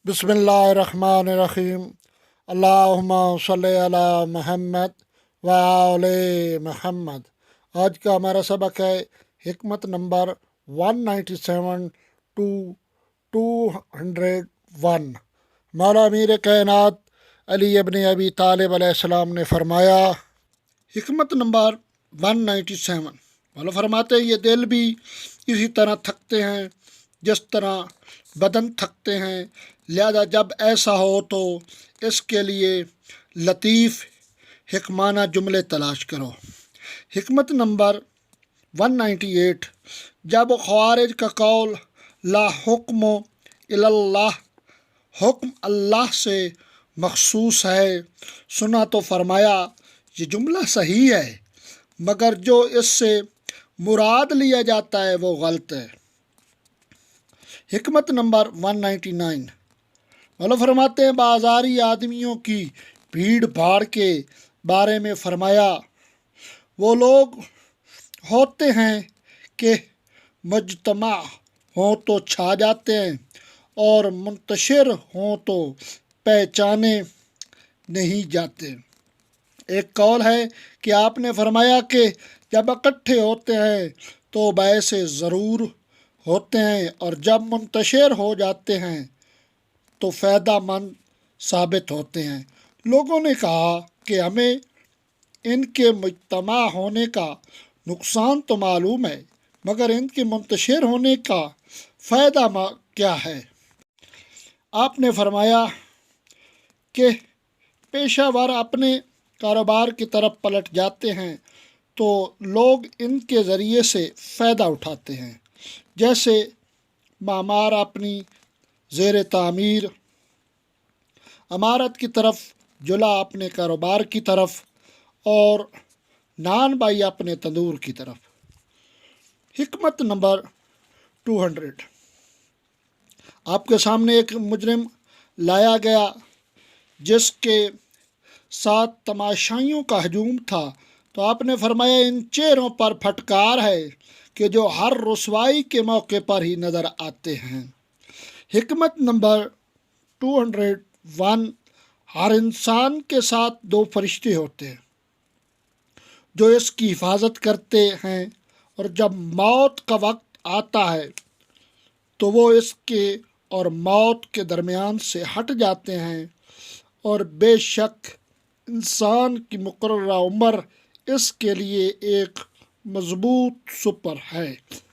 बिस्मिल्लाहिर्रहमानिर्रहीम। अल्लाहुम्मा सल्ली अला मुहम्मद व आले मुहम्मद। आज का हमारा सबक है हिकमत नंबर 197 टू 201। मौला अमीर कायनात अली इब्न अबी तालिब अलैहिस्सलाम ने फरमाया, हिकमत नंबर 197। मौला फरमाते हैं ये दिल भी इसी तरह थकते हैं जिस तरह बदन थकते हैं, लिहाजा जब ऐसा हो तो इसके लिए लतीफ़ हिकमाना जुमले तलाश करो। हिकमत नंबर 198। जब ख़वारिज का कौल ला हुक्म इल्लल्लाह, हुक्म अल्लाह से मखसूस है, सुना तो फरमाया ये जुमला सही है, मगर जो इससे मुराद लिया जाता है वो गलत है। हिकमत नंबर 199। मौला फरमाते हैं बाज़ारी आदमियों की भीड़ भाड़ के बारे में फरमाया, वो लोग होते हैं कि मुज्तमा हों तो छा जाते हैं और मुंतशिर हों तो पहचाने नहीं जाते। एक कौल है कि आपने फरमाया कि जब इकट्ठे होते हैं तो बैसे ज़रूर होते हैं और जब मुंतशिर हो जाते हैं तो फ़ायदा मंद साबित होते हैं। लोगों ने कहा कि हमें इनके मुज्तमा होने का नुकसान तो मालूम है, मगर इनके मुंतशिर होने का फ़ायदा क्या है? आपने फरमाया कि पेशावर अपने कारोबार की तरफ पलट जाते हैं तो लोग इनके ज़रिए से फ़ायदा उठाते हैं, जैसे मामार अपनी ज़ेर तामीर अमारत की तरफ, जुला अपने कारोबार की तरफ और नान भाई अपने तंदूर की तरफ। हिकमत नंबर 200। आपके सामने एक मुजरिम लाया गया जिसके साथ तमाशाइयों का हजूम था, तो आपने फरमाया इन चेहरों पर फटकार है कि जो हर रुसवाई के मौके पर ही नज़र आते हैं। हिकमत नंबर 201। हर इंसान के साथ दो फरिश्ते होते हैं जो इसकी हिफाजत करते हैं, और जब मौत का वक्त आता है तो वो इसके और मौत के दरमियान से हट जाते हैं, और बेशक इंसान की मुकर्ररा उम्र इसके लिए एक मजबूत सुपर है।